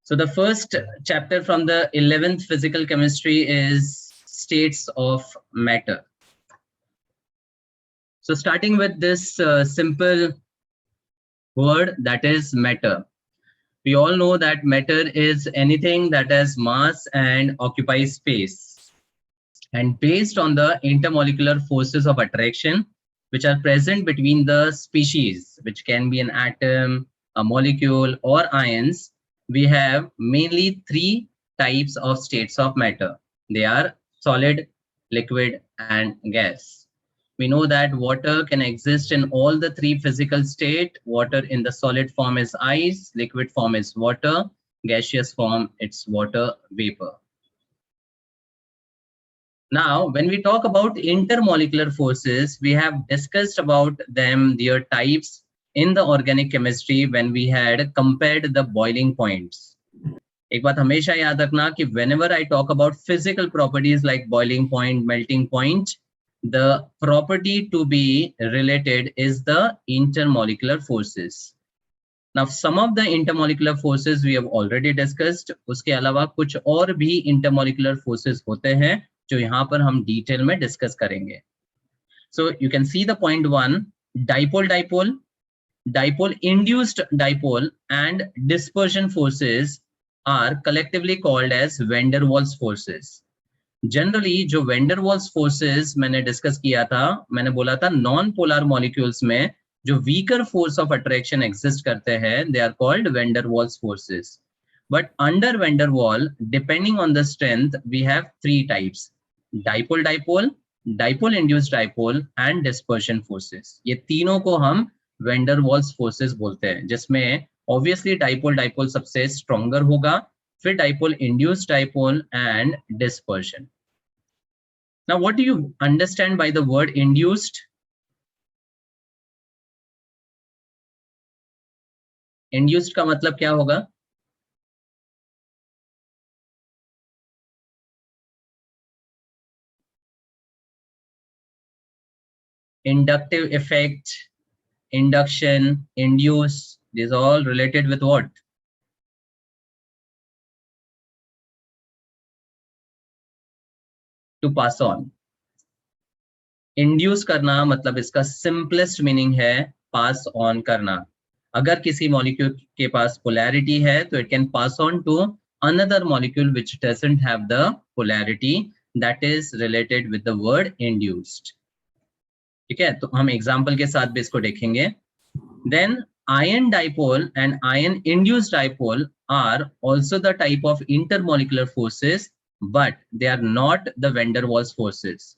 So the first chapter from the 11th physical chemistry is states of matter. So starting with this simple word, that is matter. We all know that matter is anything that has mass and occupies space. And based on the intermolecular forces of attraction, which are present between the species, which can be an atom, a molecule, or ions, we have mainly three types of states of matter. They are solid, liquid, and gas. We know that water can exist in all the three physical states. Water in the solid form is ice, liquid form is water, gaseous form it's water vapor. Now, when we talk about intermolecular forces, we have discussed about them, their types in the organic chemistry when we had compared the boiling points. एक बात हमेशा याद रखना कि whenever I talk about physical properties like boiling point, melting point, the property to be related is the intermolecular forces. Now, some of the intermolecular forces we have already discussed. उसके अलावा कुछ और भी intermolecular forces होते हैं जो यहाँ पर हम डिटेल में डिस्कस करेंगे. So you can see the point one, dipole dipole, dipole induced dipole and dispersion forces are collectively called as van der Waals forces. Generally जो van der Waals forces मैंने डिस्कस किया था, मैंने बोला था non polar molecules में जो weaker force of attraction exist करते हैं, they are called van der Waals forces. But under van der Waal, depending on the strength, we have three types: dipole dipole, dipole induced dipole and dispersion forces. ये तीनों को हम van der Waals forces बोलते हैं, जिसमें obviously dipole dipole सबसे stronger होगा, फिर dipole induced dipole and dispersion. Now, what do you understand by the word induced? Induced का मतलब क्या होगा? Inductive effect, induction, induce, these are all related with what? To pass on. Induce करना मतलब इसका simplest meaning है pass on करना. अगर किसी molecule के पास polarity है तो it can pass on to another molecule which doesn't have the polarity, that is related with the word induced. ठीक है, तो हम एग्जाम्पल के साथ भी इसको देखेंगे. Then ion dipole and ion induced dipole are also the type of intermolecular forces, but they are not the van der Waals forces.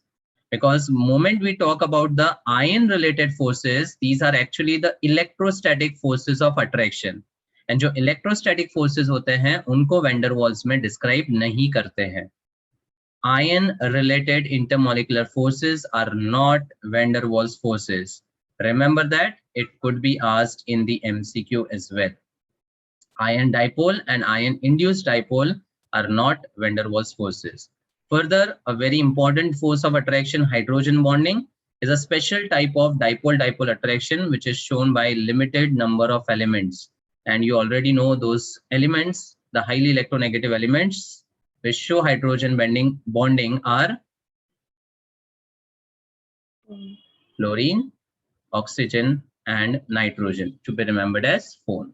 Because moment we talk about the ion related forces, these are actually the electrostatic forces of attraction. And जो electrostatic forces होते हैं उनको van der Waals में describe नहीं करते हैं. Ion related intermolecular forces are not van der Waals forces. Remember that, it could be asked in the MCQ as well. Ion dipole and ion induced dipole are not van der Waals forces. Further, a very important force of attraction, hydrogen bonding, is a special type of dipole-dipole attraction which is shown by limited number of elements. And you already know those elements, the highly electronegative elements which show hydrogen bonding are fluorine, oxygen, and nitrogen, to be remembered as 4.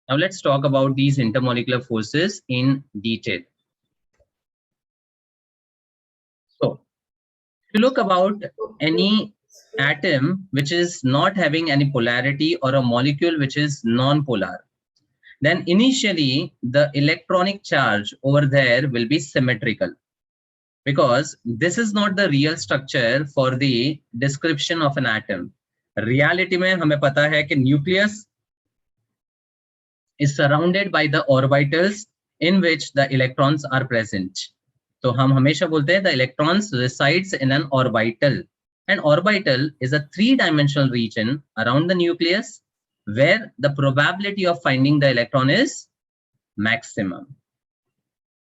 Now let's talk about these intermolecular forces in detail. So, if you look about any atom which is not having any polarity or a molecule which is non-polar, then initially the electronic charge over there will be symmetrical, because this is not the real structure for the description of an atom. Reality में हमें पता है कि nucleus is surrounded by the orbitals in which the electrons are present. तो हम हमेशा बोलते हैं the electrons resides in an orbital. An orbital is a three-dimensional region around the nucleus where the probability of finding the electron is maximum.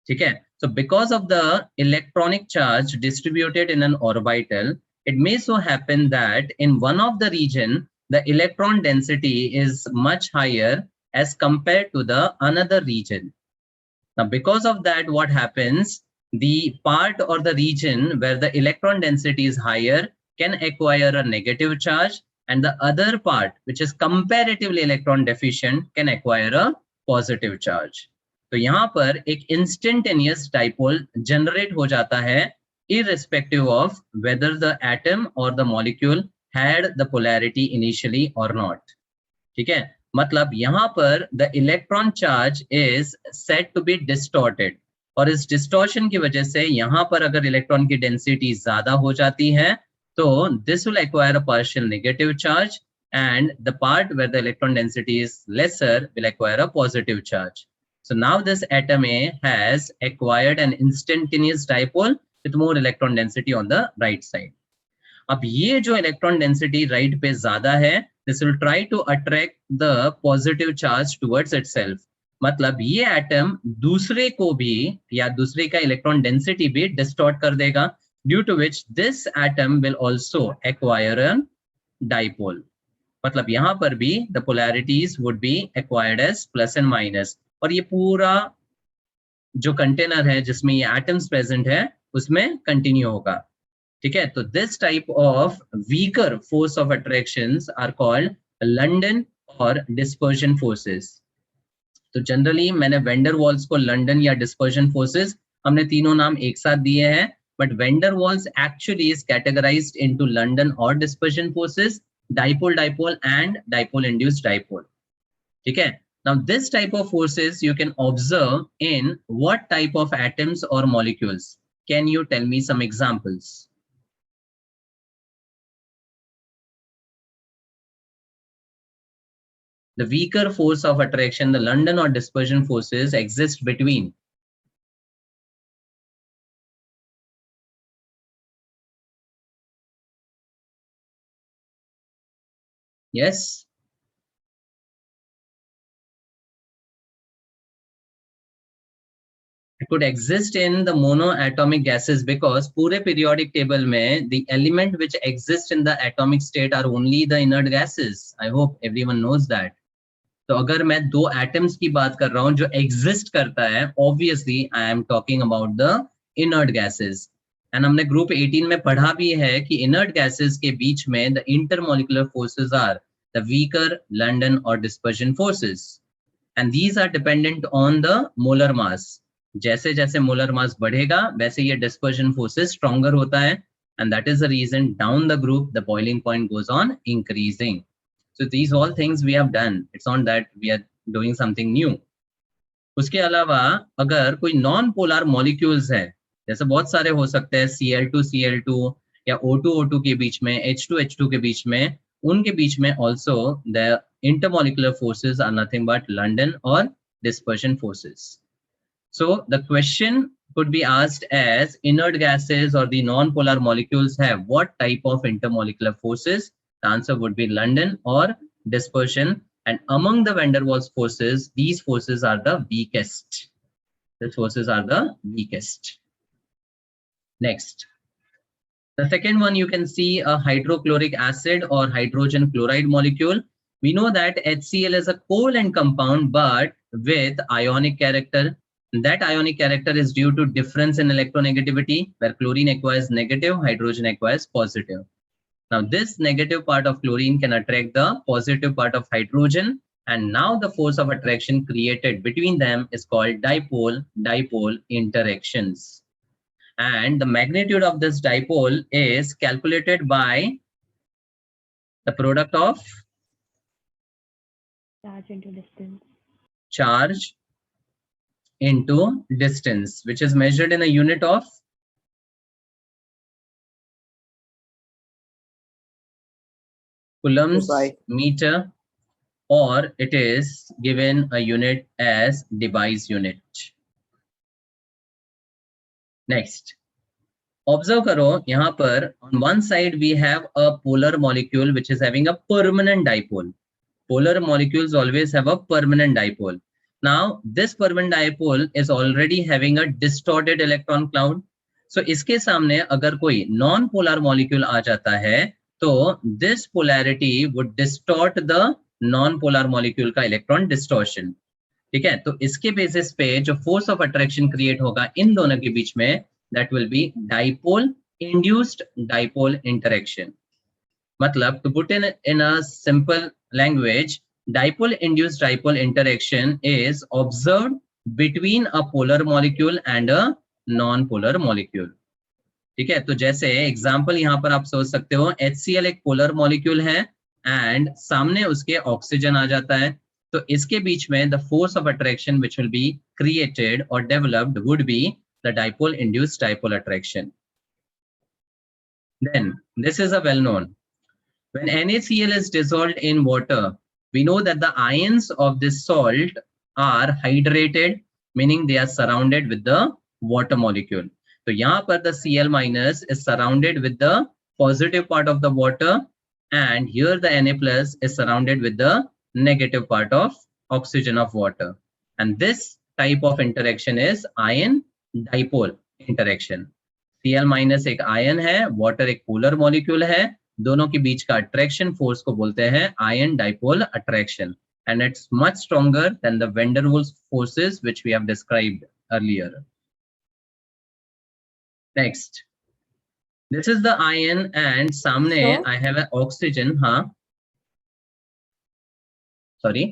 ठीक है? So because of the electronic charge distributed in an orbital, it may so happen that in one of the region, the electron density is much higher as compared to the another region. Now, because of that, what happens? The part or the region where the electron density is higher can acquire a negative charge, and the other part, which is comparatively electron deficient, can acquire a positive charge. तो यहाँ पर एक instantaneous dipole generate हो जाता है, irrespective of whether the atom or the molecule had the polarity initially or not. ठीक है, मतलब यहाँ पर the electron charge is set to be distorted, और इस डिस्टॉर्शन की वजह से यहाँ पर अगर इलेक्ट्रॉन की डेंसिटी ज्यादा हो जाती है तो this will acquire a partial negative charge, and the part where the electron density is lesser will acquire a positive charge. So now this atom A has acquired an instantaneous dipole with more electron density on the right side. अब ये जो electron density right पे ज्यादा है, this will try to attract the positive charge towards itself, मतलब ये atom दूसरे को भी या दूसरे का इलेक्ट्रॉन डेंसिटी भी डिस्टॉर्ट कर देगा, due to which this atom will also acquire a dipole. मतलब यहाँ पर भी the polarities would be acquired as plus and minus, और ये पूरा जो कंटेनर है जिसमें ये एटम्स प्रेजेंट है उसमें कंटिन्यू होगा. ठीक है, तो this type of weaker force of attractions are called London और डिस्पर्जन फोर्सेस. तो जनरली मैंने वेंडर वॉल्स को लंडन या डिस्पर्जन फोर्सेस, हमने तीनों नाम एक साथ दिए हैं, but van der Waals actually is categorized into London और dispersion forces, dipole dipole and dipole induced dipole. ठीक है, now this type of forces you can observe in what type of atoms or molecules? Can you tell me some examples? The weaker force of attraction, the London or dispersion forces, exist between yes, it could exist in the monoatomic gases because पूरे periodic table में the element which exists in the atomic state are only the inert gases. I hope everyone knows that. तो अगर मैं दो atoms की बात कर रहा हूं जो एग्जिस्ट करता है, obviously I am talking about the inert gases. And हमने ग्रुप 18 में पढ़ा भी है कि इनर्ट गैसेस के बीच में the intermolecular forces are the weaker London और dispersion forces, and these are dependent on the molar mass. जैसे जैसे मोलर मास बढ़ेगा वैसे ये डिस्पर्जन फोर्सेस स्ट्रॉन्गर होता है, and that is the reason down the group the boiling point goes on increasing. So these all things we have done. It's not that we are doing something new. उसके अलावा अगर कोई non polar molecules है, जैसे बहुत सारे हो सकते हैं, Cl2Cl2 या O2O2 के बीच में, H2H2 के बीच में, उनके बीच में also the intermolecular forces are nothing but London or dispersion forces. So the question could be asked as inert gases or the non-polar molecules have what type of intermolecular forces? The answer would be London or dispersion. And among the van der Waals forces, these forces are the weakest. These forces are the weakest. Next. The second one, you can see a hydrochloric acid or hydrogen chloride molecule. We know that HCl is a covalent compound, but with ionic character. That ionic character is due to difference in electronegativity, where chlorine acquires negative, hydrogen acquires positive. Now this negative part of chlorine can attract the positive part of hydrogen, and now the force of attraction created between them is called dipole-dipole interactions. And the magnitude of this dipole is calculated by the product of charge into distance. Charge into distance, which is measured in a unit of coulombs meter, or it is given a unit as Debye unit. Next, observe करो यहाँ पर on one side we have a polar molecule which is having a permanent dipole. Polar molecules always have a permanent dipole. Now this permanent dipole is already having a distorted electron cloud. So इसके सामने अगर कोई non-polar molecule आ जाता है तो this polarity would distort the non polar molecule का electron distortion. ठीक है, तो इसके बेसिस पे जो फोर्स ऑफ अट्रैक्शन क्रिएट होगा इन दोनों के बीच में, that will be dipole induced dipole interaction. मतलब to put in a simple language, dipole induced dipole interaction is observed between a polar molecule and a non-polar molecule। ठीक है, तो जैसे एग्जांपल यहाँ पर आप सोच सकते हो, HCl एक पोलर मॉलिक्यूल है एंड सामने उसके ऑक्सीजन आ जाता है, तो इसके बीच में the force of attraction which will be created और developed would be the dipole induced dipole attraction. Then this is a well known, when NaCl is dissolved in water, we know that the ions of this salt are hydrated, meaning they are surrounded with the water molecule. So यहाँ पर the Cl minus is surrounded with the positive part of the water, and here the Na plus is surrounded with the negative part of oxygen of water. And this type of interaction is ion dipole interaction. Cl minus एक ion है, water एक polar molecule है, दोनों के बीच का attraction force को बोलते हैं ion dipole attraction, and it's much stronger than the van der Waals forces which we have described earlier. Next, this is the ion and सामने I have an oxygen. हाँ, sorry.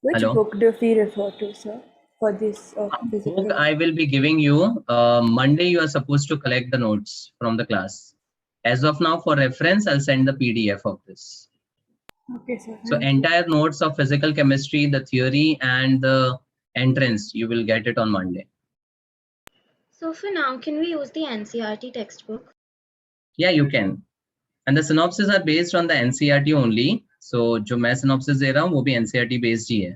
Which Hello? book do we refer to, sir, for this physical? Book I will be giving you Monday. You are supposed to collect the notes from the class. As of now, for reference, I'll send the PDF of this. Okay, sir. So entire notes of physical chemistry, the theory and the entrance, you will get it on Monday. So for now, can we use the NCERT textbook? Yeah, you can. And the synopses are based on the NCERT only. So जो मैं synopsis दे रहा हूँ वो भी NCERT based ही है.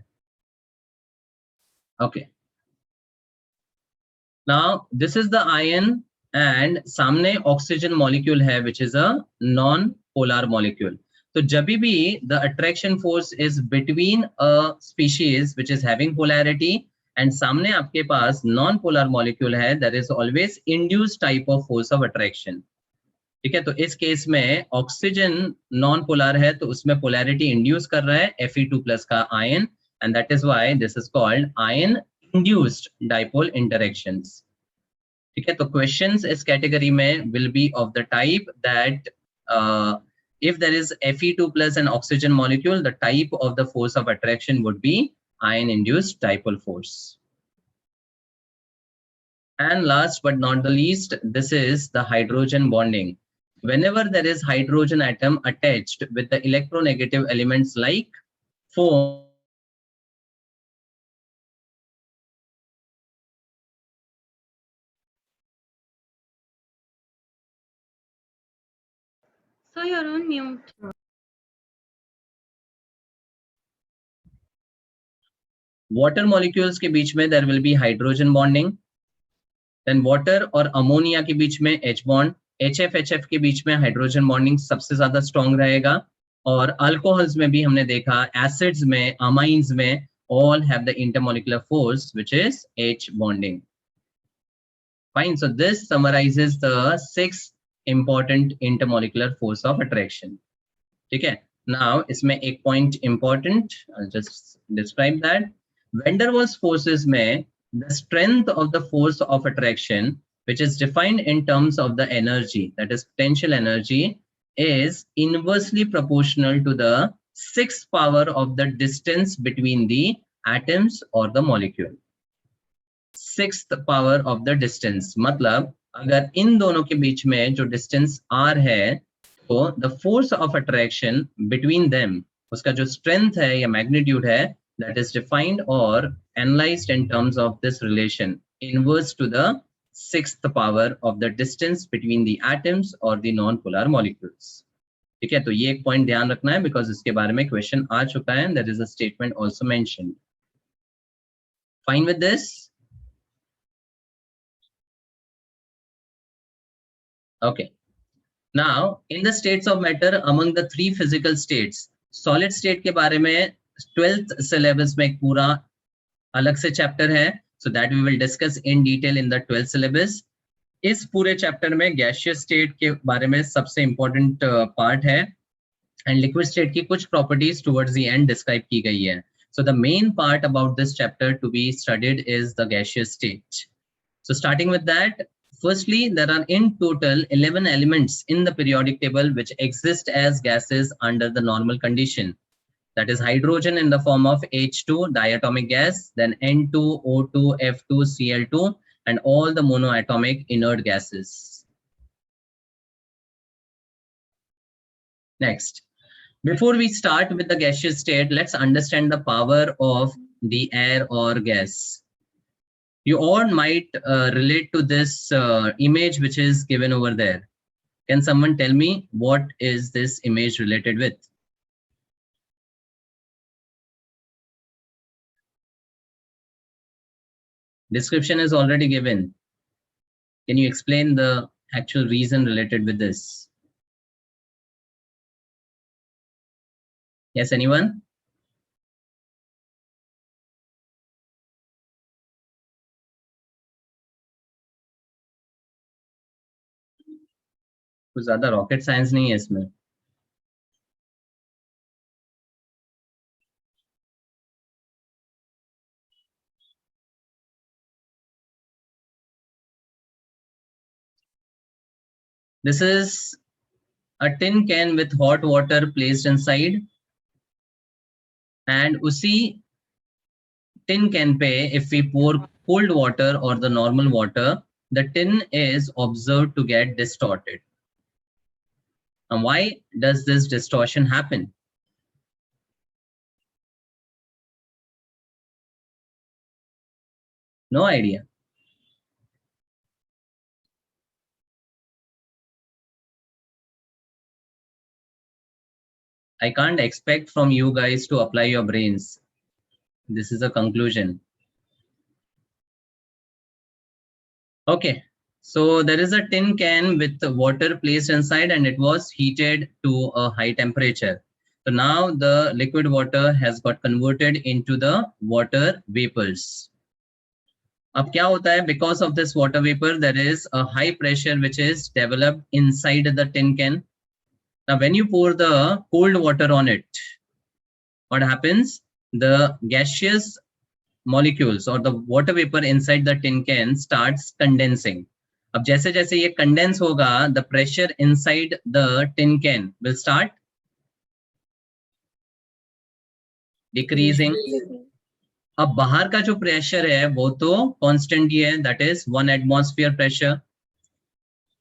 Okay. Now this is the ion and सामने oxygen molecule है which is a non-polar molecule. तो जब भी the attraction force is between a species which is having polarity and सामने आपके पास non-polar molecule है, there is always induced type of force of attraction. ठीक है, तो इस केस में ऑक्सीजन नॉन पोलर है तो उसमें पोलैरिटी इंड्यूस कर रहा है Fe2+ का ion, and that is why this is called ion induced dipole interactions. ठीक है, तो क्वेश्चंस इस कैटेगरी में will be of the type that if there is Fe2+ an oxygen molecule, the type of the force of attraction would be ion induced dipole force. And last but not the least, this is the hydrogen bonding. Whenever there is hydrogen atom attached with the electronegative elements like foam, So you're on mute. water molecules के बीच में there will be hydrogen bonding. Then water और ammonia के बीच में H bond, HF के बीच में हाइड्रोजन बॉन्डिंग सबसे ज्यादा स्ट्रॉन्ग रहेगा, और अल्कोहल्स में भी हमने देखा, एसिड्स में, अमाइंस में, all have the intermolecular force which is H bonding. Fine, so this summarizes the 6 important intermolecular force of attraction. ठीक है, now इसमें एक point important, I'll just describe that. Van der Waals forces में the strength of the force of attraction, which is defined in terms of the energy, that is potential energy, is inversely proportional to the 6th power of the distance between the atoms or the molecule. 6th power of the distance, मतलब अगर इन दोनों के बीच में जो distance r है, तो the force of attraction between them, उसका जो strength है या magnitude है, that is defined or analyzed in terms of this relation inverse to the 6th power of the distance between the atoms or the non-polar molecules. ठीक है, तो ये एक point ध्यान रखना है because इसके बारे में question आ चुका है, and there is a statement also mentioned. Fine with this? Okay. Now, in the states of matter, among the 3 physical states, solid state के बारे में 12th syllabus में एक पूरा अलग से चैप्टर है, so that we will discuss in detail in the 12th syllabus. इस पूरे चैप्टर में गैसियस स्टेट के बारे में सबसे इंपॉर्टेंट पार्ट है एंड लिक्विड स्टेट की कुछ properties towards the end describe की गई है. So the main part about this chapter to be studied is the gaseous state. So starting with that, firstly, there are in total 11 elements in the periodic table which exist as gases under the normal condition. That is hydrogen in the form of H2, diatomic gas, then N2, O2, F2, Cl2, and all the monoatomic inert gases. Next, before we start with the gaseous state, let's understand the power of the air or gas. You all might relate to this image which is given over there. Can someone tell me what is this image related with? Description is already given. Can you explain the actual reason related with this? Yes, anyone? कुछ ज्यादा rocket science नहीं है इसमें. This is a tin can with hot water placed inside, and उसी tin can पे if we pour cold water or the normal water, the tin is observed to get distorted. And why does this distortion happen? No idea. I can't expect from you guys to apply your brains. This is a conclusion. Okay, so there is a tin can with the water placed inside and it was heated to a high temperature. So now the liquid water has got converted into the water vapors. अब क्या होता है? Because of this water vapor, there is a high pressure which is developed inside the tin can. Now, when you pour the cold water on it, what happens? The gaseous molecules or the water vapor inside the tin can starts condensing. अब जैसे जैसे ये condense होगा, the pressure inside the tin can will start decreasing. अब बाहर का जो pressure है वो तो कांस्टेंट ही है, दैट इज 1 एटमॉस्फेयर प्रेशर.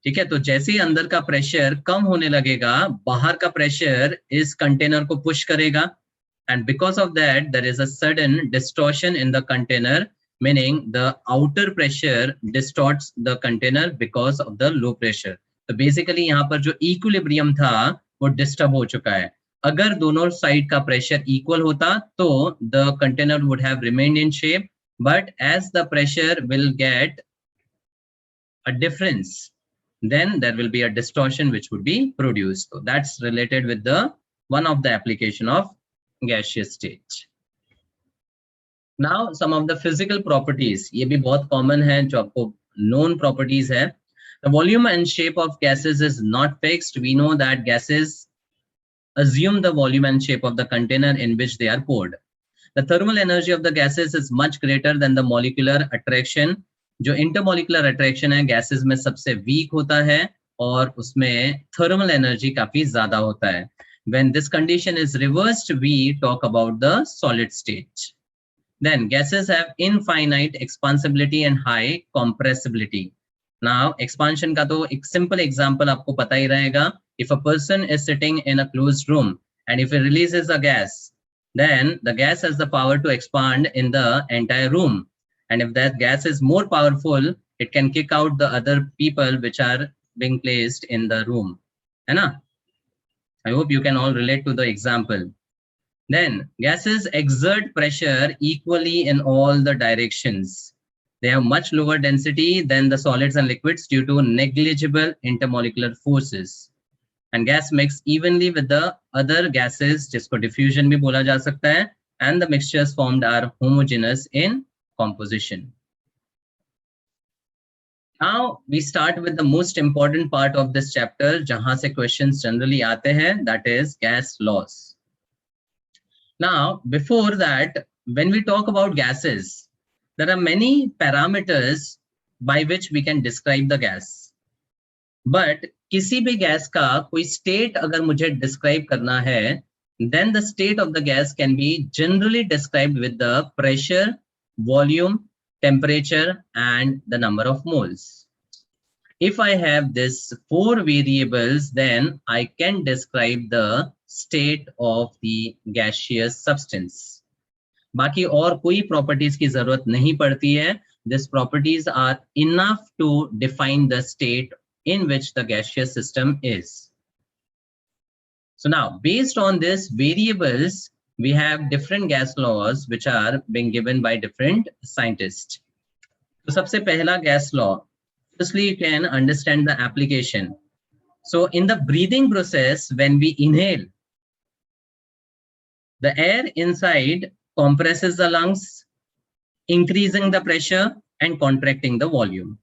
ठीक है, तो जैसे ही अंदर का प्रेशर कम होने लगेगा, बाहर का प्रेशर इस कंटेनर को पुश करेगा, and because of that there is a sudden distortion in the container, meaning the outer pressure distorts the container because of the low pressure. तो बेसिकली यहाँ पर जो इक्विलिब्रियम था वो डिस्टर्ब हो चुका है. अगर दोनों साइड का प्रेशर इक्वल होता तो the container would have remained in shape, but as the pressure will get a difference, then there will be a distortion which would be produced. So that's related with the one of the application of gaseous state. Now some of the physical properties, ये भी बहुत common है जो आपको known properties है. The volume and shape of gases is not fixed. We know that gases assume the volume and shape of the container in which they are poured. The thermal energy of the gases is much greater than the molecular attraction. जो intermolecular attraction है gases में सबसे weak होता है और उसमें thermal energy काफी ज्यादा होता है. When this condition is reversed, we talk about the solid state. Then gases have infinite expansibility and high compressibility. Now expansion का तो एक simple example आपको पता ही रहेगा. If a person is sitting in a closed room and if he releases a gas, then the gas has the power to expand in the entire room. And if that gas is more powerful, it can kick out the other people which are being placed in the room. है ना? I hope you can all relate to the example. Then gases exert pressure equally in all the directions. They have much lower density than the solids and liquids due to negligible intermolecular forces. And gas mix evenly with the other gases, जिसको diffusion भी बोला जा सकता है, and the mixtures formed are homogeneous in composition. Now we start with the most important part of this chapter, जहां से questions generally आते हैं, that is gas laws. Now, before that, when we talk about gases, there are many parameters by which we can describe the gas. But किसी भी gas का कोई state अगर मुझे describe करना है, then the state of the gas can be generally described with the pressure, volume, temperature, and the number of moles. If I have this 4 variables, then I can describe the state of the gaseous substance. बाकी और कोई properties की जरूरत नहीं पड़ती है. These properties are enough to define the state in which the gaseous system is. So now, based on these variables, we have different gas laws which are being given by different scientists. So सबसे पहला gas law. Firstly, you can understand the application. So in the breathing process, when we inhale, the air inside compresses the lungs, increasing the pressure and contracting the volume.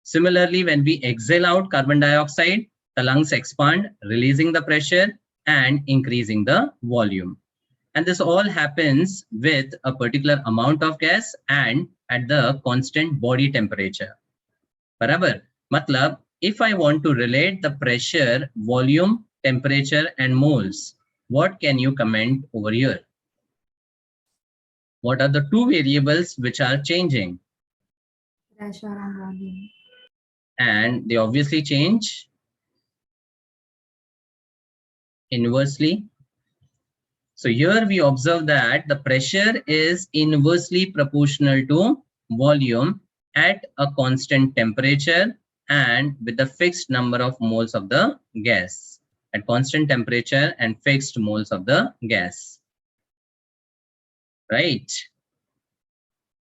Similarly, when we exhale out carbon dioxide, the lungs expand, releasing the pressure and increasing the volume. And this all happens with a particular amount of gas and at the constant body temperature. बराबर, मतलब if I want to relate the pressure, volume, temperature and moles, what can you comment over here? What are the two variables which are changing? Pressure and volume. And they obviously change inversely. So here we observe that the pressure is inversely proportional to volume at a constant temperature and with the fixed number of moles of the gas, at constant temperature and fixed moles of the gas, right?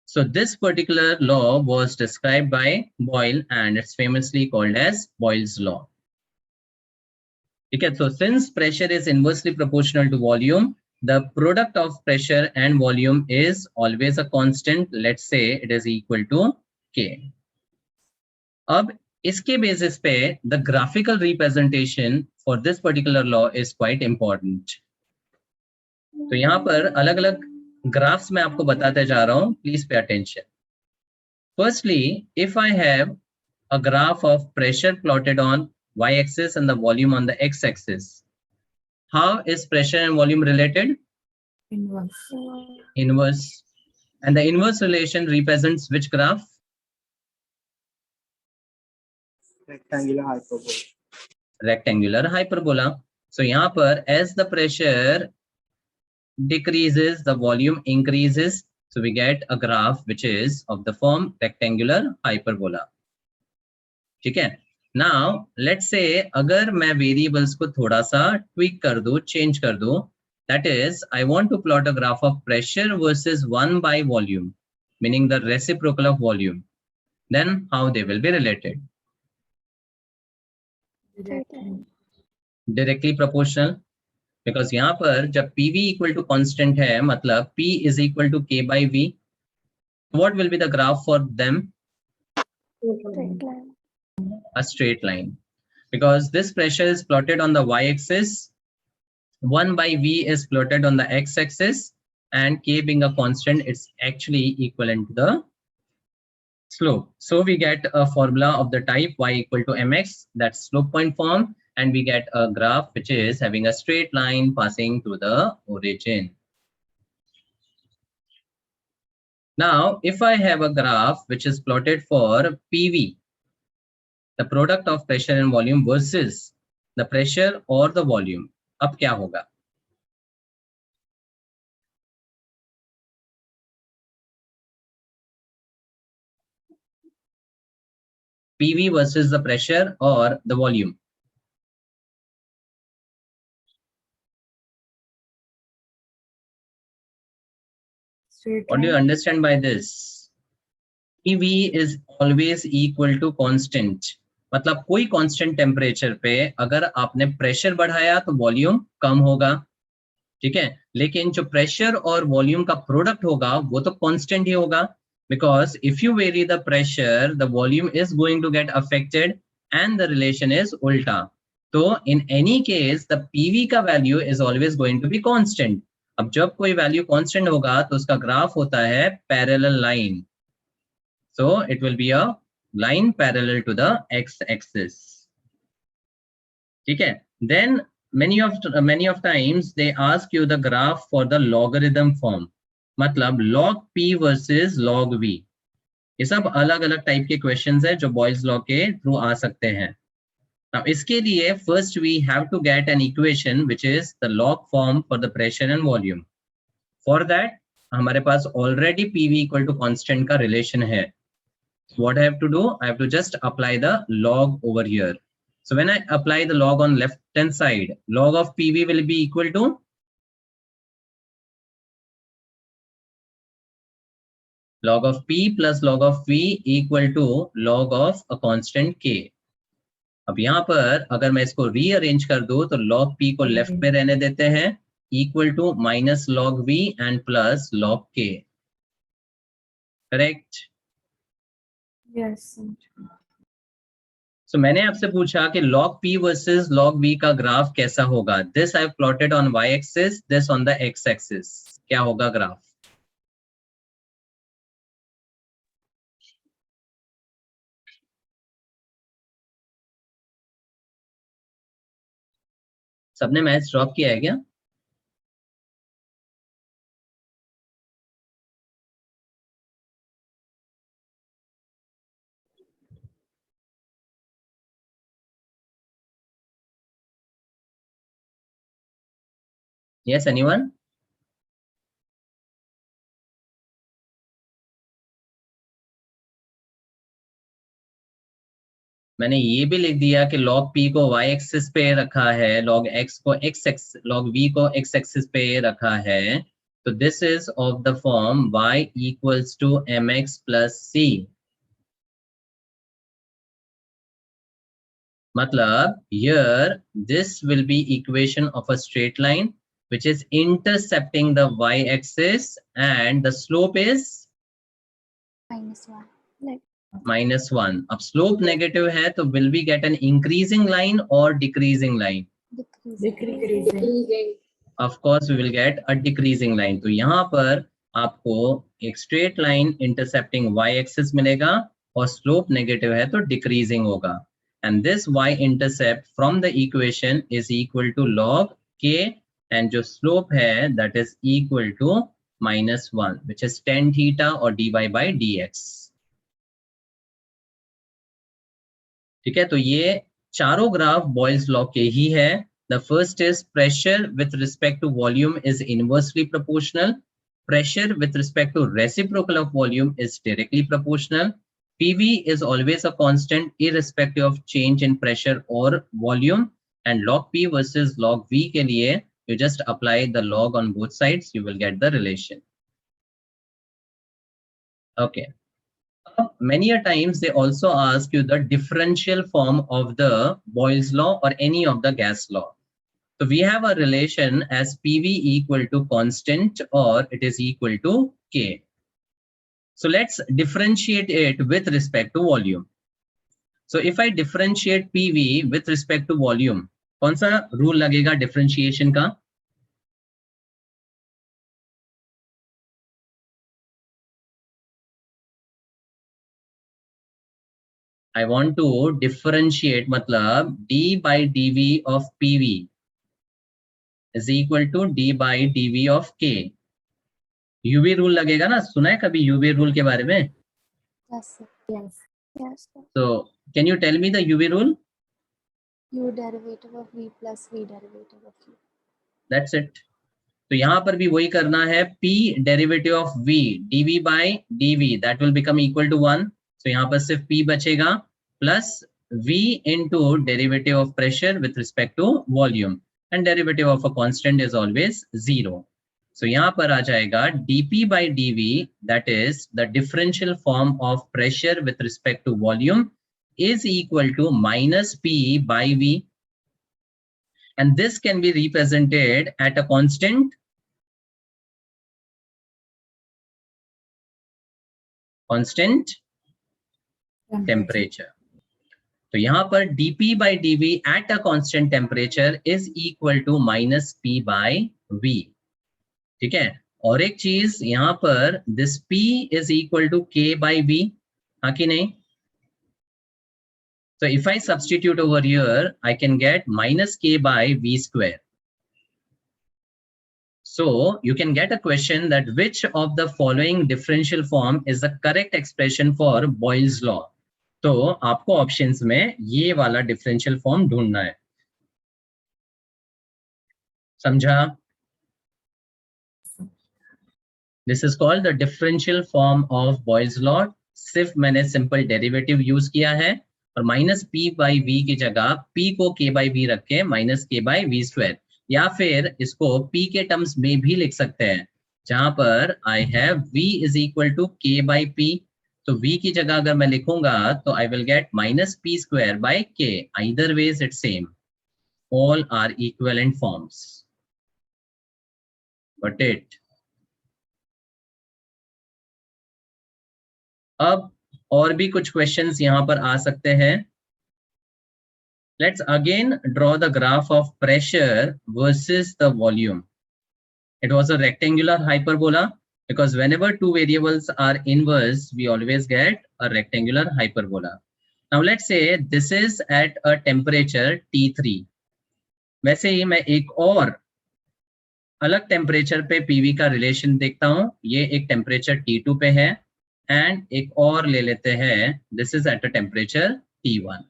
So this particular law was described by Boyle and it's famously called as Boyle's law. Okay, so since pressure is inversely proportional to volume, the product of pressure and volume is always a constant. Let's say it is equal to K. अब इसके basis पे the graphical representation for this particular law is quite important. तो यहाँ पर अलग-अलग graphs मैं आपको बताते जा रहा हूँ. Please pay attention. Firstly, if I have a graph of pressure plotted on y-axis and the volume on the x-axis, how is pressure and volume related? Inverse. Inverse. And the inverse relation represents which graph? Rectangular hyperbola. Rectangular hyperbola. So यहाँ पर as the pressure decreases, the volume increases. So we get a graph which is of the form rectangular hyperbola. ठीक है? Now let's say अगर मैं variables को थोड़ा सा tweak कर दूं, change कर दूं, that is I want to plot a graph of pressure versus 1 by volume, meaning the reciprocal of volume. Then how they will be related? Directly proportional. Because यहाँ पर जब PV equal to constant है, मतलब P is equal to K by V. What will be the graph for them? Straight line. A straight line. Because this pressure is plotted on the y-axis, 1 by V is plotted on the x-axis, and K being a constant, it's actually equivalent to the slope. So we get a formula of the type y equal to mx, that's slope point form, and we get a graph which is having a straight line passing through the origin. Now, if I have a graph which is plotted for PV, the product of pressure and volume versus the pressure or the volume, अब क्या होगा? PV versus the pressure or the volume. Straight What do you line. understand by this? PV is always equal to constant. मतलब कोई constant temperature पे अगर आपने pressure बढ़ाया तो volume कम होगा, ठीक है? लेकिन जो pressure और volume का product होगा वो तो constant ही होगा, because if you vary the pressure, the volume is going to get affected and the relation is ulta. So in any case, the PV का value is always going to be constant. अब जब कोई value constant होगा तो उसका graph होता है parallel line. So it will be a line parallel to the x-axis. ठीक है? Then many of times they ask you the graph for the logarithm form. मतलब log p versus log v. ये सब अलग अलग type के questions है जो बॉयल्स लॉ के थ्रू आ सकते हैं. Now, इसके लिए first we have to get an equation which is the log form for the pressure and volume. For that, हमारे पास already PV equal to constant का relation है. So what I have to do? I have to just apply the log over here. So when I apply the log on left hand side, log of PV will be equal to log of P plus log of V equal to log of a constant K. अब यहाँ पर अगर मैं इसको rearrange कर दूं तो log p को लेफ्ट में रहने देते हैं equal to minus log v and plus log k. Correct? Yes. So मैंने आपसे पूछा कि log p versus log v का ग्राफ कैसा होगा. This I have plotted on y axis, this on the x axis. क्या होगा ग्राफ? सबने मैच ड्रॉप किया है क्या? Yes, anyone? मैंने ये भी लिख दिया कि log p को y एक्सिस पे रखा है, log x को log v को x एक्सिस पे रखा है. तो this is of the form y equals to mx plus c. मतलब here this will be equation of a straight line which is intercepting the y axis and the slope is -1. -1. अब slope negative है तो will we get an increasing line or decreasing line? Decreasing. Of course we will get a decreasing line. तो यहाँ पर आपको एक straight line intercepting y axis मिलेगा और slope negative है तो decreasing होगा. And this y-intercept from the equation is equal to log k and जो slope है that is equal to -1 which is tan theta or dy by dx. ठीक है, तो ये चारों ग्राफ बॉयल्स लॉ के ही है. The first is pressure with respect to volume is inversely proportional. Pressure with respect to reciprocal of volume is directly proportional. PV is always a constant irrespective of change in pressure or volume. And log P versus log V के लिए you just apply the log on both sides, you will get the relation. Okay. Many a times they also ask you the differential form of the Boyle's law or any of the gas law. So we have a relation as PV equal to constant or it is equal to K. So let's differentiate it with respect to volume. So if I differentiate PV with respect to volume, कौन सा rule लगेगा differentiation का? I want to differentiate मतलब d by dv of PV is equal to d by dv of K. UV rule लगेगा ना, सुना है कभी UV rule के बारे में? Yes, sir. Yes, sir. So can you tell me the UV rule? U derivative of V plus V derivative of U. That's it. तो यहाँ पर भी वही करना है. P derivative of V dv by dv that will become equal to 1. So यहाँ पर सिर्फ P बचेगा plus V into derivative of pressure with respect to volume and derivative of a constant is always 0. So यहाँ पर आ जाएगा dP by dV that is the differential form of pressure with respect to volume is equal to minus P by V. And this can be represented at a constant constant temperature. तो यहाँ पर dp by dv at a constant temperature is equal to minus p by v, ठीक है। और एक चीज यहाँ पर this p is equal to k by v, हाँ कि नहीं? So if I substitute over here, I can get minus k by v square. So you can get a question that which of the following differential form is the correct expression for Boyle's law? तो आपको options में ये वाला differential form ढूंढना है, समझा? This is called the differential form of Boyle's law. सिर्फ मैंने सिंपल डेरिवेटिव यूज किया है और माइनस पी बाई वी की जगह पी को के बाई वी रख के माइनस के बाई वी स्क्वायर, या फिर इसको पी के टर्म्स में भी लिख सकते हैं, जहां पर I have v is equal to K by P. तो v की जगह अगर मैं लिखूंगा तो I will get minus P square by K. Either ways it's same, all are equivalent forms. But it अब और भी कुछ क्वेश्चंस यहां पर आ सकते हैं। Let's again draw the graph of pressure versus the volume. It was a rectangular hyperbola because whenever two variables are inverse, we always get a rectangular hyperbola. Now let's say this is at a temperature T3. वैसे ही मैं एक और अलग temperature पे PV का relation देखता हूं। ये एक टेम्परेचर T2 पे है एंड एक और ले लेते हैं, this is at a temperature T1.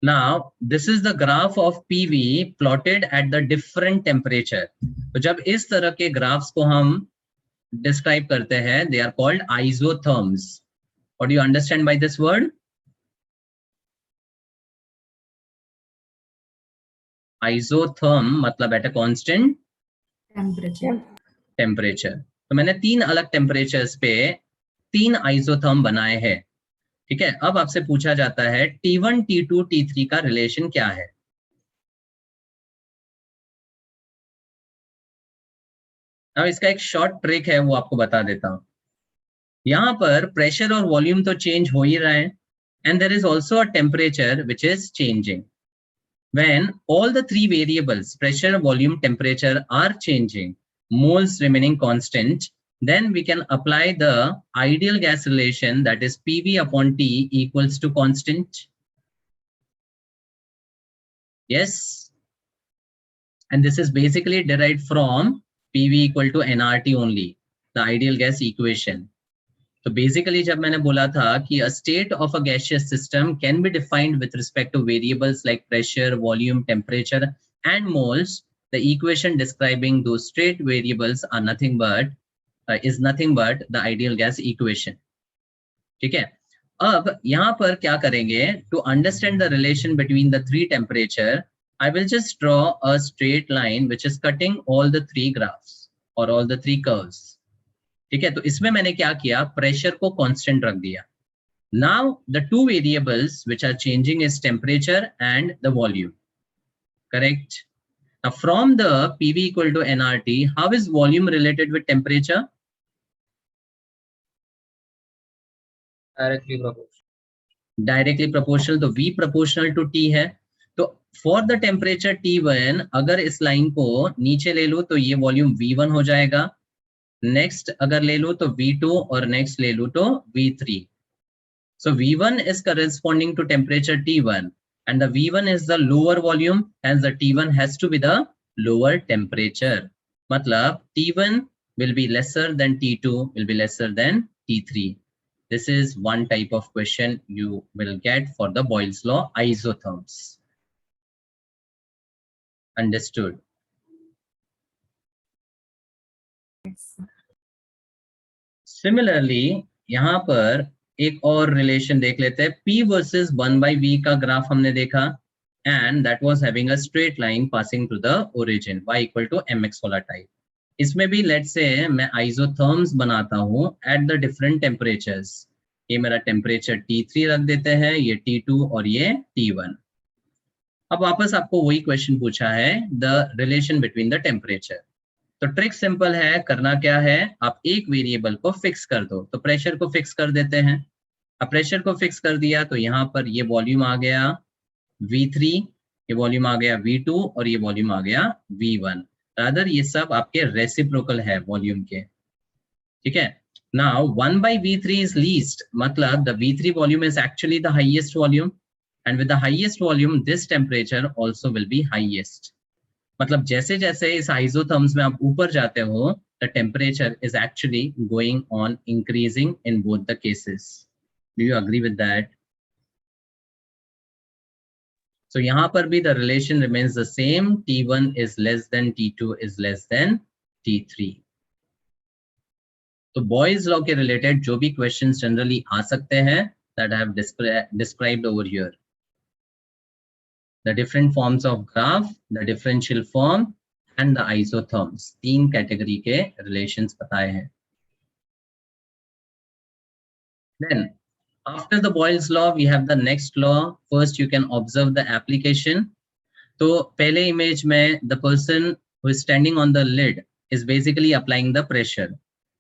Now this is the graph of PV plotted at the different temperature. तो जब इस तरह के ग्राफ्स को हम डिस्क्राइब करते हैं, they are called isotherms. What do you understand by this word? Isotherm मतलब at a constant temperature. तो मैंने तीन अलग टेम्परेचर्स पे तीन आइसोथर्म बनाए हैं, ठीक है। अब आपसे पूछा जाता है T1, T2, T3 का रिलेशन क्या है? अब इसका एक शॉर्ट ट्रिक है, वो आपको बता देता हूं। यहां पर प्रेशर और वॉल्यूम तो चेंज हो ही रहा है and there is also a temperature which is changing. When all the three variables pressure, volume, temperature are changing, moles remaining constant, then we can apply the ideal gas relation, that is PV upon T equals to constant. Yes, and this is basically derived from PV equal to nRT only, the ideal gas equation. तो basically जब मैंने बोला था कि a state of a gaseous system can be defined with respect to variables like pressure, volume, temperature and moles, the equation describing those state variables are nothing but is nothing but the ideal gas equation, ठीक है। अब यहाँ पर क्या करेंगे, to understand the relation between the three temperature, I will just draw a straight line which is cutting all the three graphs or all the three curves, ठीक है। तो इसमें मैंने क्या किया, प्रेशर को कांस्टेंट रख दिया। Now the two variables which are changing is temperature and the volume, correct? Now from the PV equal to nRT, how is volume related with temperature? Directly proportional. Directly proportional, तो V proportional to T है। तो for the temperature T1 अगर इस line को नीचे ले लूं तो ये वॉल्यूम V1 हो जाएगा, नेक्स्ट अगर ले लूं तो V2 और नेक्स्ट ले लूं तो V3। So V1 is corresponding to temperature T1 and the V1 is the lower volume, hence the T1 has to be the lower temperature. मतलब T1 will be lesser than T2 will be lesser than T3. This is one type of question you will get for the Boyle's law, isotherms. Understood? Similarly, यहाँ पर एक और relation देख लेते हैं, P versus 1/V का graph हमने देखा and that was having a straight line passing to the origin, y equal to mx वाला टाइप। इसमें भी let's say मैं isotherms बनाता हूँ at the different temperatures। ये मेरा टेम्परेचर T3 रख देते हैं, ये T2 और ये T1। अब वापस आपको वही क्वेश्चन पूछा है, the relation between the temperature. तो ट्रिक सिंपल है, करना क्या है, आप एक वेरिएबल को फिक्स कर दो। तो प्रेशर को फिक्स कर देते हैं। अब प्रेशर को फिक्स कर दिया तो यहाँ पर ये वॉल्यूम आ गया V3, ये वॉल्यूम आ गया V2 और ये वॉल्यूम आ गया V1। रादर ये सब आपके रेसिप्रोकल है वॉल्यूम के, ठीक है। नाउ 1/V3 is least, मतलब the V3 volume is actually the highest volume, and with the highest volume this temperature also will be highest. मतलब जैसे जैसे इस आइसोथर्म्स में आप ऊपर जाते हो, the temperature is actually going on increasing in both the cases. Do you agree with that? So यहाँ पर भी the relation remains the same, T1 is less than T2 is less than T3. तो boys law के related जो भी questions generally आ सकते हैं, that I have described over here. The different forms of graph, the differential form and the isotherms, तीन category के relations बताए हैं. Then after the Boyle's law we have the next law. First you can observe the application. तो पहले image में the person who is standing on the lid is basically applying the pressure,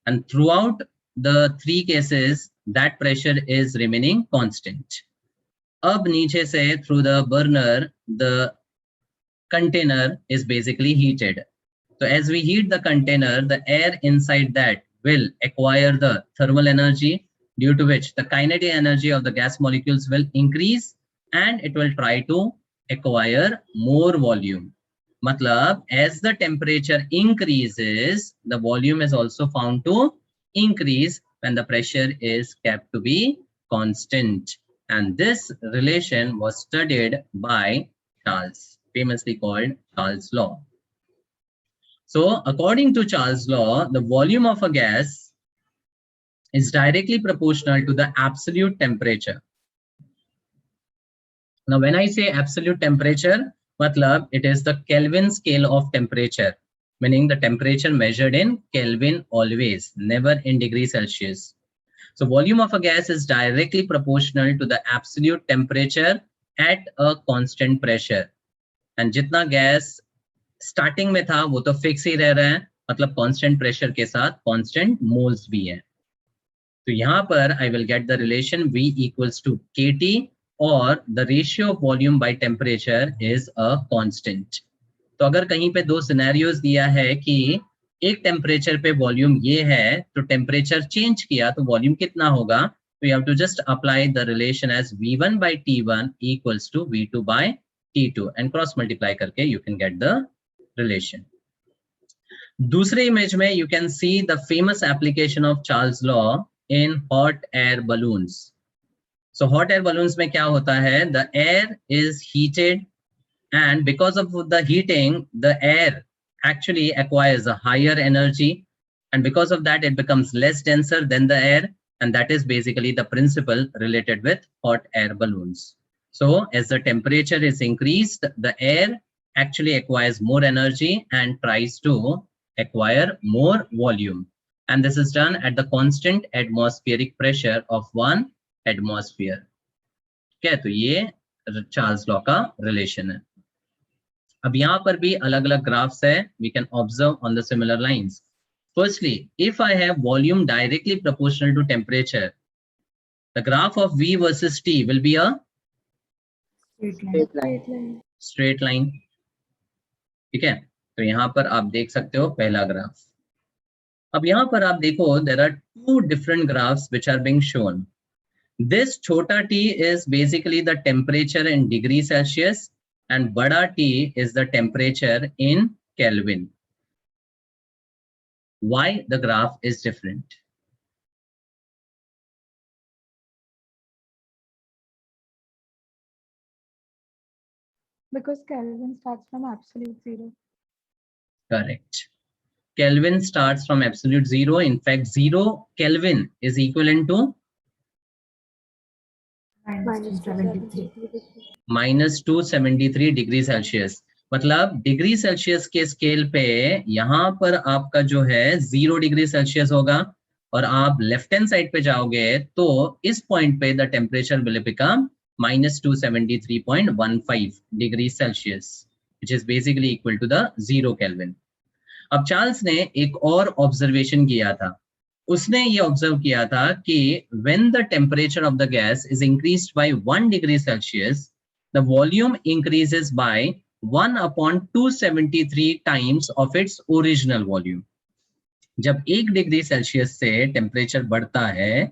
and throughout the three cases that pressure is remaining constant. अब नीचे से through the burner the container is basically heated. So as we heat the container, the air inside that will acquire the thermal energy, due to which the kinetic energy of the gas molecules will increase and it will try to acquire more volume. Matlab, as the temperature increases, the volume is also found to increase when the pressure is kept to be constant. And this relation was studied by Charles, famously called Charles' law. So according to Charles' law, the volume of a gas is directly proportional to the absolute temperature. Now when I say absolute temperature, matlab it is the Kelvin scale of temperature, meaning the temperature measured in Kelvin always, never in degrees Celsius. So volume of a gas is directly proportional to the absolute temperature at a constant pressure. And जितना gas starting में था वो तो fix ही रह रहा है, मतलब constant pressure के साथ constant moles भी है. तो यहाँ पर I will get the relation V equals to KT, or the ratio of volume by temperature is a constant. तो अगर कहीं पे दो सिनेरियोज दिया है कि एक टेम्परेचर पे वॉल्यूम ये है, तो टेम्परेचर चेंज किया तो वॉल्यूम कितना होगा, तो you have to just apply the relation as V1 by T1 equals to V2 by T2 and cross multiply करके you can get the relation. दूसरे इमेज में you can see the famous application of Charles law in hot air balloons. So hot air balloons में क्या होता है, the air is heated and because of the heating the air actually acquires a higher energy, and because of that it becomes less denser than the air, and that is basically the principle related with hot air balloons. So as the temperature is increased, the air actually acquires more energy and tries to acquire more volume, and this is done at the constant atmospheric pressure of 1 atmosphere. Okay, तो ये Charles law का relation है. अब यहाँ पर भी अलग अलग ग्राफ्स है, we can observe on the similar lines. Firstly, if I have volume directly proportional to temperature, the graph of V versus T will be a straight line. ठीक है, तो यहाँ पर आप देख सकते हो पहला ग्राफ. अब यहाँ पर आप देखो, there are two different graphs which are being shown. This छोटा t is basically the temperature in degree Celsius, and bada T is the temperature in Kelvin. Why the graph is different? Because Kelvin starts from absolute zero. Correct. Kelvin starts from absolute zero. In fact, 0 Kelvin is equivalent to -273 degree Celsius. मतलब degree Celsius के scale पे यहाँ पर आपका जो है 0 degree Celsius होगा, और आप लेफ्ट हैंड साइड पे जाओगे तो इस पॉइंट पे the temperature will become -273.15 degree Celsius, which is basically equal to the 0 Kelvin. अब चार्ल्स ने एक और ऑब्जर्वेशन किया था, उसने ये ऑब्जर्व किया था कि when the temperature of the gas is increased by 1 degree Celsius the volume increases by 1/273 times of its original volume. जब 1 डिग्री सेल्सियस से टेम्परेचर बढ़ता है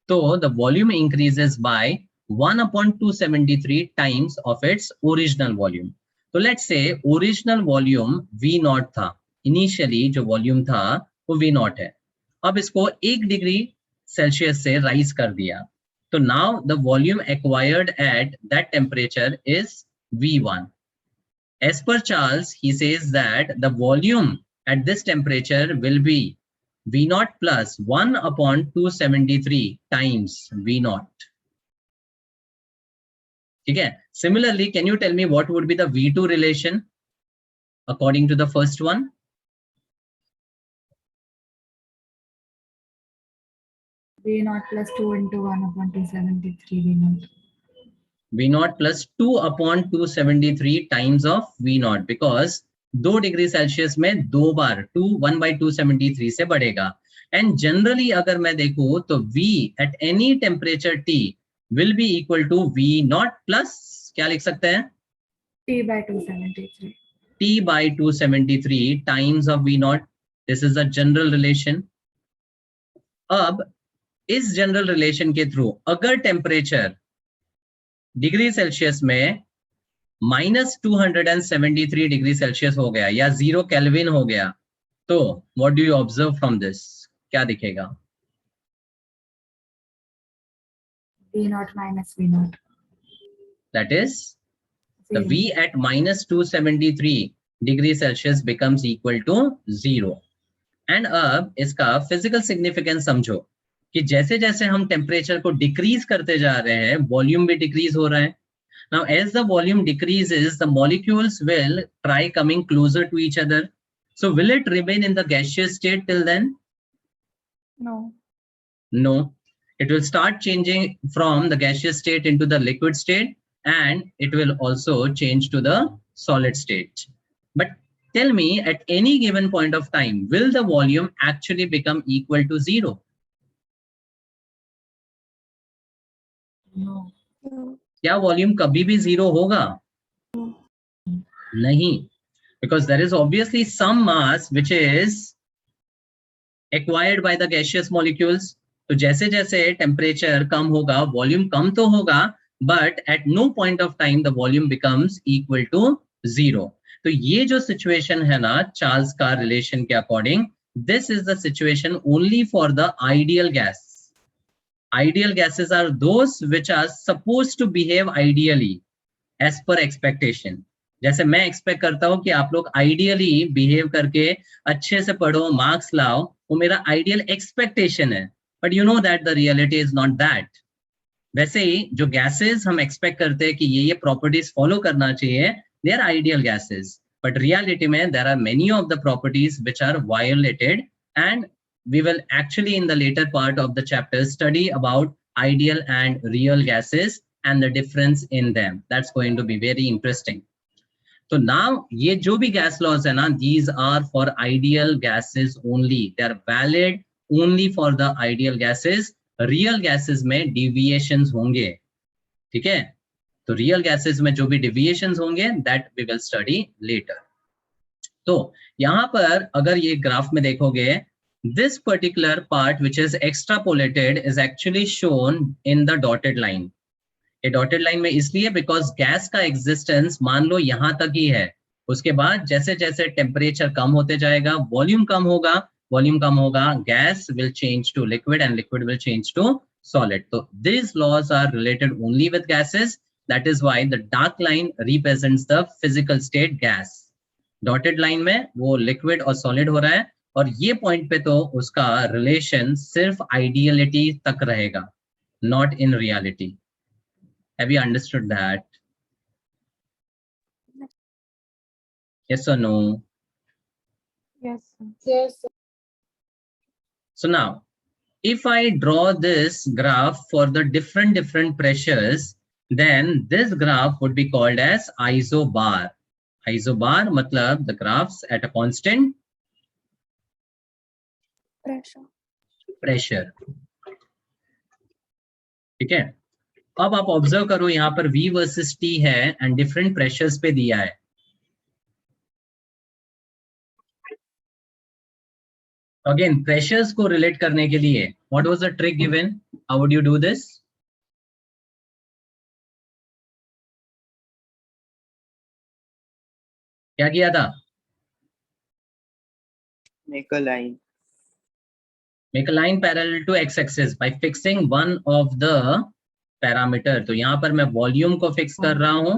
तो the volume increases by 1/273 times of its original volume. तो let's say original volume V0 था, initially जो volume था वो V0 है, अब इसको 1 डिग्री सेल्सियस से राइज कर दिया, तो now the volume acquired at that temperature is V1. As per Charles, he says that the volume at this temperature will be V0 plus 1/273 times V0. ठीक है. Similarly, can you tell me what would be the V2 relation according to the first one? V0 plus 2 into 1/273 V0. V0 plus 2/273 times of V0 because 2 degree Celsius में 2 बार 1/273 से बढ़ेगा. And generally अगर मैं देखूं तो V at any temperature T will be equal to V0 plus क्या लिख सकते हैं? T by 273. T by 273 times of V0. This is a general relation. अब इस जनरल रिलेशन के थ्रू अगर टेम्परेचर डिग्री सेल्सियस में -273 डिग्री सेल्सियस हो गया या 0 केल्विन हो गया, तो what do you observe from this? क्या दिखेगा? V0 minus V0. That is the Zero. V at -273 degree Celsius becomes equal to 0. And अब इसका फिजिकल सिग्निफिकेंस समझो कि जैसे जैसे हम टेम्परेचर को डिक्रीज करते जा रहे हैं वॉल्यूम भी डिक्रीज हो रहा है. Now as the volume decreases the molecules will try coming closer to each other. So will it remain in the gaseous state till then? No. No. It will start changing from the gaseous state into the liquid state and it will also change to the solid state. But tell me at any given point of time will the volume actually become equal to 0? No. No. क्या volume कभी भी 0 होगा? नहीं, because there is obviously some mass which is acquired by the gaseous molecules. तो जैसे जैसे temperature कम होगा volume कम तो होगा, but at no point of time the volume becomes equal to 0. तो ये जो सिचुएशन है ना चार्ल्स का रिलेशन के according, this is the situation only for the ideal gas. Ideal gases are those which are supposed to behave ideally as per expectation. जैसे मैं expect करता हूं कि आप लोग आइडियली बिहेव करके अच्छे से पढ़ो, मार्क्स लाओ, वो मेरा आइडियल एक्सपेक्टेशन है, but you know that the reality is not that. वैसे ही जो गैसेस हम एक्सपेक्ट करते हैं कि ये प्रॉपर्टीज फॉलो करना चाहिए, they are ideal gases, but reality में there are many of the properties which are violated and we will actually in the later part of the chapter study about ideal and real gases and the difference in them. That's going to be very interesting. So now ये जो भी gas laws है ना, these are for ideal gases only. They are valid only for the ideal gases. Real gases में deviations होंगे, ठीक है? तो real gases में जो भी deviations होंगे that we will study later. तो यहाँ पर अगर ये ग्राफ में देखोगे, this particular part which is extrapolated is actually shown in the dotted line. ये dotted line में इसलिए because gas का existence मान लो यहाँ तक ही है, उसके बाद जैसे जैसे temperature कम होते जाएगा volume कम होगा, gas will change to liquid and liquid will change to solid. So these laws are related only with gases. That is why the dark line represents the physical state gas. Dotted line में वो liquid और solid हो रहा है, और ये point पे तो उसका रिलेशन सिर्फ आइडियलिटी तक रहेगा, not in reality. Have you understood that? Yes और no? Yes, sir. Yes. So now if I draw this graph for the different pressures, then this graph would be called as isobar. Isobar मतलब the graphs at a constant Pressure. Pressure. ठीक है, अब आप observe करो यहाँ पर V versus T है and different pressures पे दिया है। अगेन प्रेशर्स को रिलेट करने के लिए what was the trick given, how would you do this? क्या किया था? Make a line. Make a line parallel to x-axis by fixing one of the parameter। तो यहाँ पर मैं वॉल्यूम को फिक्स कर रहा हूँ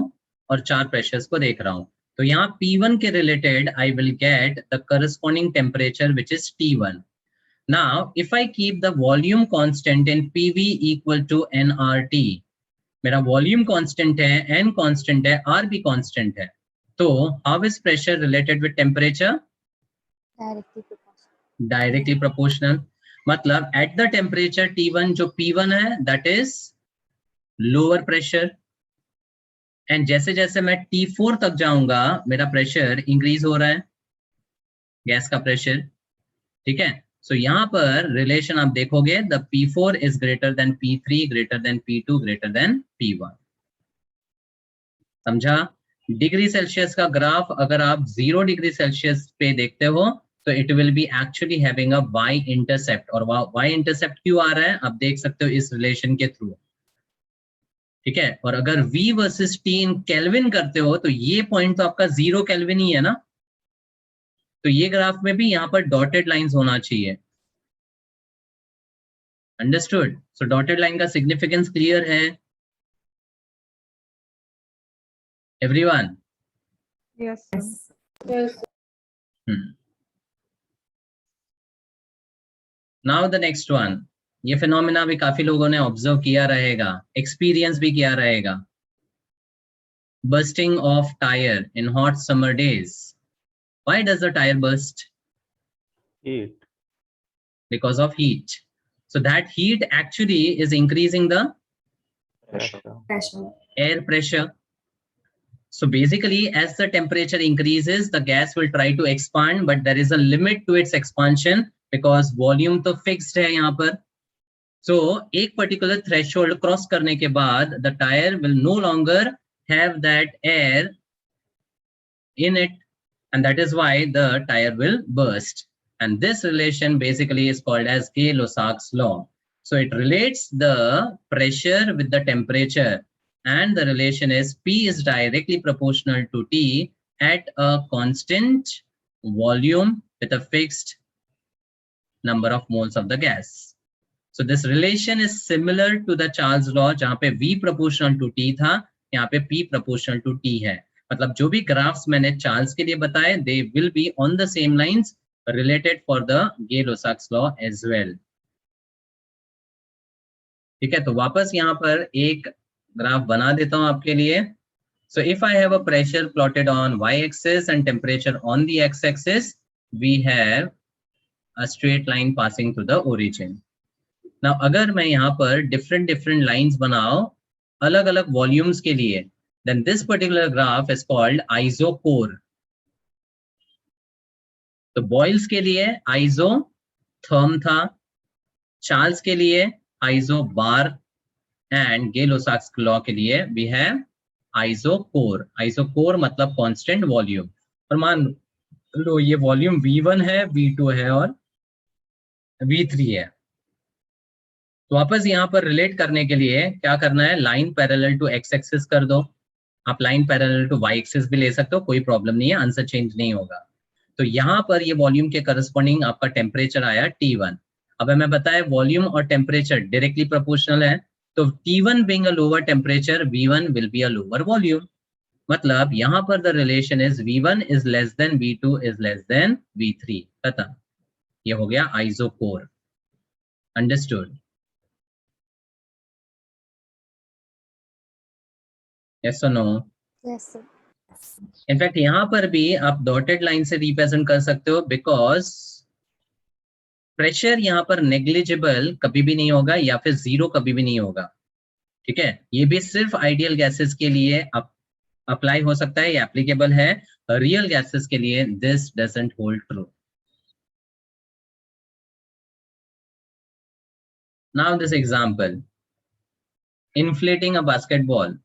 और 4 प्रेशर्स को देख रहा हूँ। तो यहाँ P1 के related I will get the corresponding temperature which is T1। Now if I keep the volume constant in PV equal to nRT, मेरा वॉल्यूम कांस्टेंट है, n कांस्टेंट है, R भी कांस्टेंट है, तो how is pressure related with temperature? Directly proportional. Directly proportional. मतलब at the temperature T1 जो P1 है that is lower pressure, and जैसे जैसे मैं T4 तक जाऊंगा मेरा प्रेशर इंक्रीज हो रहा है, गैस का प्रेशर। ठीक है, सो यहाँ पर रिलेशन आप देखोगे the P4 is greater than P3 greater than P2 greater than P1। समझा? डिग्री सेल्सियस का ग्राफ अगर आप 0 डिग्री सेल्सियस पे देखते हो तो it will be actually having a y intercept, और y इंटरसेप्ट क्यों आ रहा है आप देख सकते हो इस रिलेशन के थ्रू। ठीक है, और अगर v वर्सेस t इन केल्विन करते हो तो ये पॉइंट तो आपका 0 केल्विन ही है ना, तो ये ग्राफ में भी यहाँ पर डॉटेड लाइंस होना चाहिए। अंडरस्टूड? सो डॉटेड लाइन का सिग्निफिकेंस क्लियर है everyone? Yes, Yes. Now the next one, ये फिनोमिना भी काफी लोगों ने ऑब्जर्व किया रहेगा, एक्सपीरियंस भी किया रहेगा। Bursting of tyre in hot summer days. Why does the tyre burst? Heat. Because of heat. So that heat actually is increasing the Pressure. Pressure. air pressure. So basically as the temperature increases the gas will try to expand, but there is a limit to its expansion because volume तो fixed है यहाँ पर। So एक particular threshold cross करने के बाद the tire will no longer have that air in it, and that is why the tire will burst. And this relation basically is called as Gay-Lussac's law. So it relates the pressure with the temperature, and the relation is P is directly proportional to T at a constant volume with a fixed number of moles of the gas. So this relation is similar to the Charles law, जहाँ पे V proportional to T था, यहाँ पे P proportional to T है। मतलब जो भी graphs मैंने चार्ल्स के लिए बताए they will be on the same lines related for the Gay-Lussac's law as well। ठीक है, तो वापस यहाँ पर एक ग्राफ बना देता हूं आपके लिए। So if I have a pressure plotted on y-axis and temperature on the x-axis, we have a straight line passing through the origin। Now अगर मैं यहाँ पर different lines बनाऊं अलग अलग वॉल्यूम्स के लिए, then this particular graph is called isochore। तो बॉयल्स के लिए आइसोथर्म था, चार्ल्स के लिए आइसोबार, एंड गे-लुसाक्स लॉ के लिए वी हैव आइसोकोर। आइसोकोर मतलब कांस्टेंट वॉल्यूम। और मान लो ये वॉल्यूम V1 है, V2 है और V3 है। तो वापस यहाँ पर रिलेट करने के लिए क्या करना है, line parallel to x axis कर दो। आप line parallel to y axis भी ले सकते हो, कोई प्रॉब्लम नहीं है, आंसर चेंज नहीं होगा। तो यहाँ पर ये वॉल्यूम के करस्पॉन्डिंग आपका टेम्परेचर आया T1। अब हमें बताया वॉल्यूम और टेम्परेचर डायरेक्टली प्रोपोर्शनल है, तो T1 being a lower temperature, V1 will be a lower volume। मतलब यहाँ पर the relation is V1 is less than V2 is less than V3। खत्म, ये हो गया आइसोकोर। अंडरस्टूड? यस और नो? yes, sir. इनफैक्ट यहाँ पर भी आप डॉटेड लाइन से रिप्रेजेंट कर सकते हो, बिकॉज प्रेशर यहाँ पर नेग्लिजिबल कभी भी नहीं होगा या फिर 0 कभी भी नहीं होगा। ठीक है, ये भी सिर्फ आइडियल गैसेस के लिए अप्लाई हो सकता है, ये एप्लीकेबल है। रियल गैसेस के लिए this doesn't hold true. Now this example, inflating a basketball.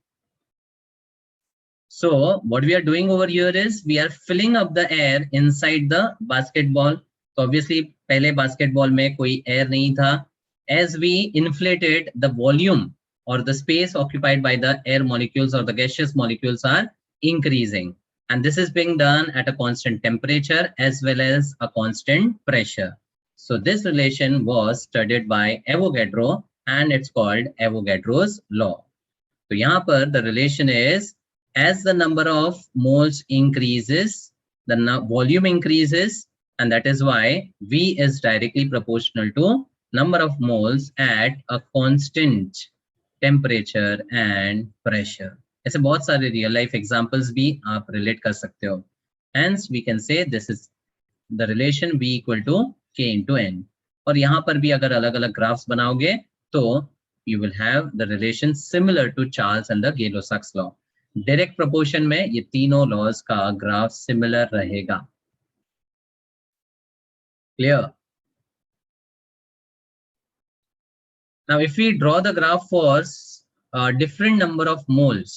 So what we are doing over here is we are filling up the air inside the basketball. So obviously पहले basketball में कोई air नहीं था. As we inflated, the volume or the space occupied by the air molecules or the gaseous molecules are increasing. And this is being done at a constant temperature as well as a constant pressure. So this relation was studied by Avogadro and it's called Avogadro's law. So यहाँ पर the relation is as the number of moles increases, the volume increases, and that is why V is directly proportional to number of moles at a constant temperature and pressure. ऐसे बहुत सारे real life examples भी आप relate कर सकते हो. Hence we can say this is the relation V equal to K into N. और यहाँ पर भी अगर अलग अलग graphs बनाओगे तो you will have the relation similar to Charles and the Gay-Lussac's law. Direct proportion में ये तीनों लॉज का ग्राफ सिमिलर रहेगा. Clear? Now if we draw the graph for different number of moles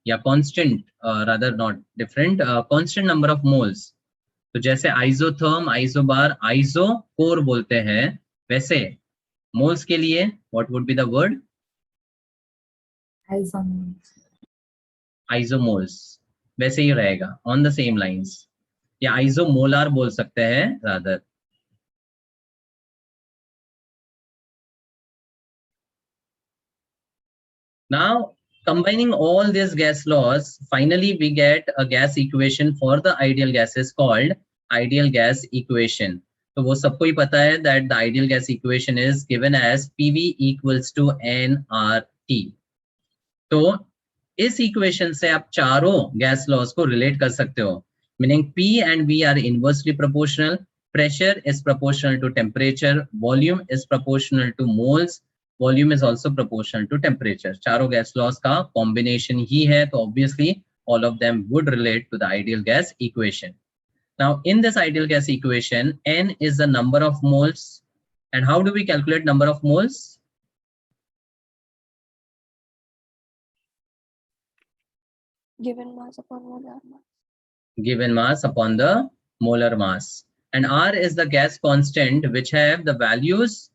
या constant rather not different constant number of moles, तो जैसे isotherm, isobar, isochore बोलते हैं, वैसे मोल्स के लिए what would be the word? Isomoles. आइसोमोल्स. वैसे ही रहेगा ऑन द सेम लाइंस, या आइसोमोलार बोल सकते हैं rather. Now combining all these gas laws, finally we get a gas equation for the ideal gases called ideal gas equation. तो वो सबको ही पता है that the ideal gas equation is given as PV equals to nRT. तो इस equation से आप चारों गैस लॉज को रिलेट कर सकते हो, meaning P and V are inversely proportional, pressure is proportional to temperature, volume is proportional to moles, volume is also proportional to temperature. चारों गैस लॉज का कॉम्बिनेशन ही है, तो obviously all of them would relate to the ideal gas equation. Now in this ideal gas equation, N is the number of moles, and how do we calculate number of moles? Given mass upon molar mass. Given mass upon the molar mass. And R is the gas constant which have the values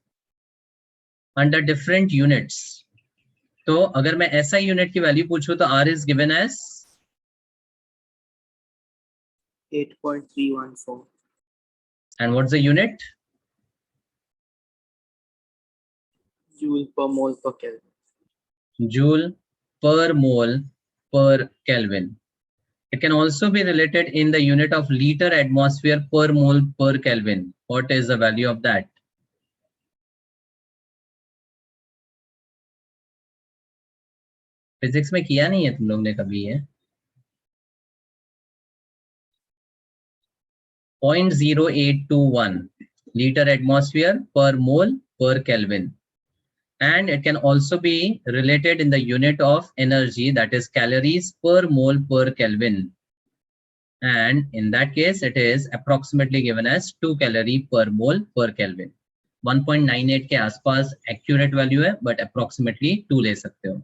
under different units. तो अगर मैं SI unit की value पूछूं तो R is given as 8.314. and what's the unit? Joule per mole per Kelvin. Joule per mole per Kelvin. It can also be related in the unit of liter atmosphere per mole per Kelvin. What is the value of that? Physics में किया नहीं है तुम लोग ने कभी ये? 0.0821 liter atmosphere per mole per Kelvin. And it can also be related in the unit of energy, that is calories per mole per Kelvin. And in that case, it is approximately given as 2 calorie per mole per Kelvin. 1.98 के आसपास accurate value है, but approximately 2 ले सकते हो.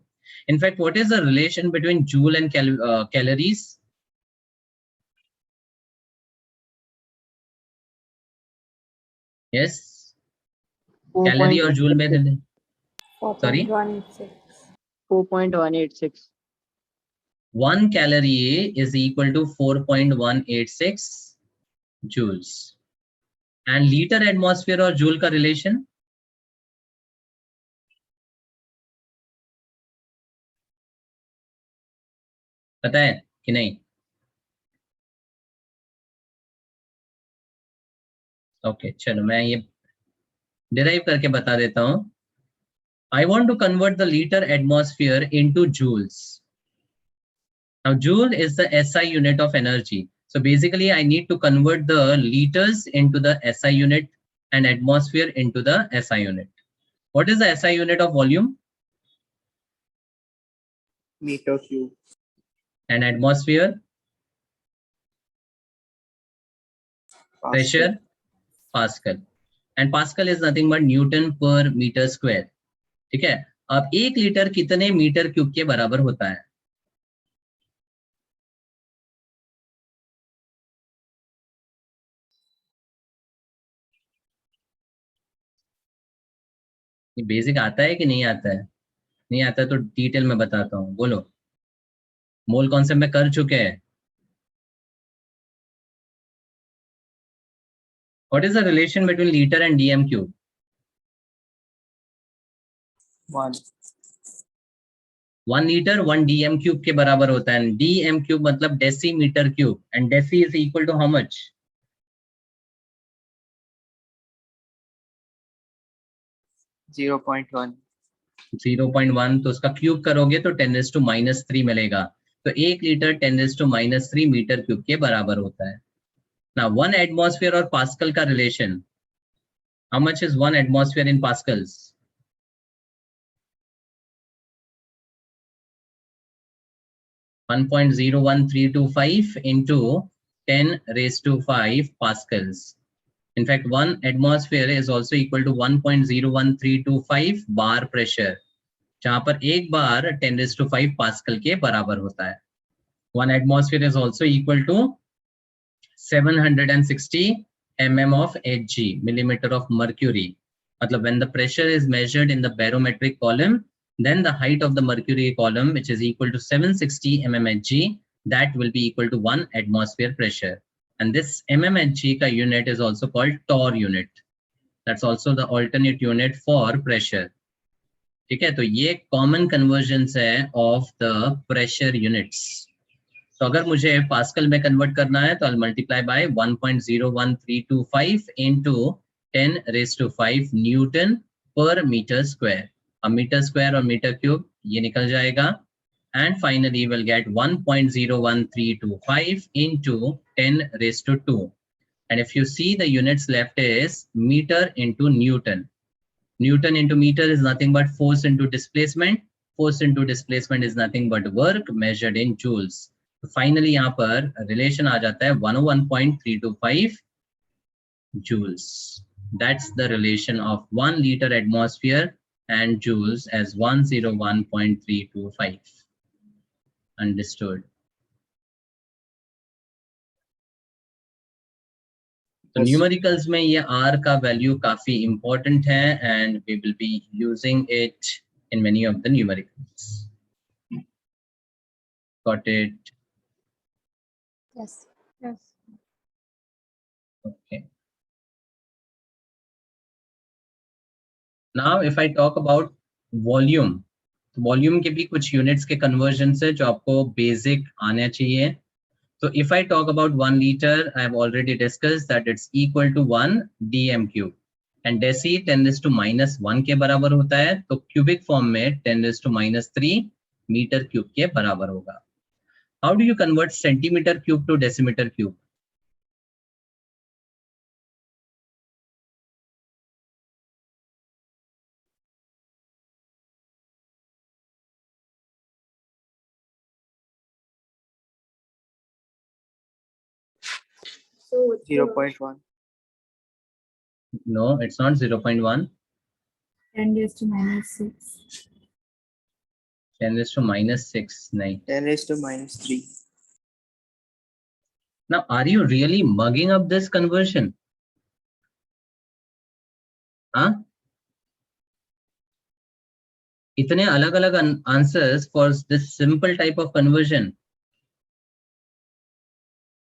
In fact, what is the relation between joule and calories? Yes. Calorie और joule में Sorry? 4.186. 4.186. 1 calorie is equal to 4.186 joules. And liter atmosphere और joule का relation? पता है कि नहीं? ओके, चलो मैं ये डिराइव करके बता देता हूं. I want to convert the liter atmosphere into joules. Now joule is the SI unit of energy. So basically I need to convert the liters into the SI unit and atmosphere into the SI unit. What is the SI unit of volume? Meter cube. And atmosphere? Pascal. Pressure? Pascal. And pascal is nothing but Newton पर metre square. ठीक है. अब 1 litre कितने metre cube के बराबर होता है? Basic आता है कि नहीं आता है? नहीं आता तो डिटेल में बताता हूँ, बोलो. मोल कॉन्सेप्ट में कर चुके हैं. What is the relation between litre and dm cube? 1. 1 litre 1 dm cube के बराबर होता है. डीएम क्यूब मतलब decimetre cube, and deci is equal to how much? 0.1. 0.1. तो उसका क्यूब करोगे तो 10⁻³ मिलेगा. तो 1 लीटर 10⁻³ मीटर क्यूब के बराबर होता है. Now 1 atmosphere और पास्कल का relation, how much is 1 atmosphere in pascals? 1.01325 into 10⁵ pascals. In fact, 1 atmosphere is also equal to 1.01325 bar pressure, जहां पर एक बार 10⁵ पास्कल के बराबर होता है. 1 atmosphere is also equal to 760 mm of Hg, millimeter of mercury. मतलब when the pressure is measured in the barometric column, then the height of the mercury column, which is equal to 760 mm Hg, that will be equal to 1 atmosphere pressure. And this mm Hg ka unit is also called torr unit. That's also the alternate unit for pressure. ठीक है, तो ये common conversions है of the pressure units. तो अगर मुझे pascal में convert करना है तो I'll multiply by 1.01325 into 10⁵ Newton पर मीटर स्क्वायर. अब मीटर स्क्वायर और मीटर क्यूब ये निकल जाएगा, and finally we'll get 1.01325 into 10⁵2. And if you see, the units left is meter into Newton. Newton into meter is nothing but force into displacement. Force into displacement is nothing but work measured in joules. तो finally यहाँ पर relation आ जाता है 101.325 joules. That's the relation of 1 liter atmosphere and joules as 101.325. Understood? तो numericals में ये R का value काफी important है, and we will be using it in many of the numericals. Got it? Yes. Yes. Okay. Now if I talk about volume, तो volume के भी कुछ यूनिट्स के कन्वर्जन है जो आपको बेसिक आना चाहिए. So if I talk about 1 liter, I have already discussed that it's equal to 1 dm cube, and deci 10⁻⁻1 के बराबर होता है, तो क्यूबिक फॉर्म में 10⁻³ मीटर क्यूब के बराबर होगा. How do you convert centimeter cube to decimeter cube? So 0.1. No, it's not 0.1. 10⁻⁻6. 10⁻⁻6. नहीं. 10⁻³ Now, are you really mugging up this conversion? हाँ? इतने अलग अलग answers for this simple type of conversion.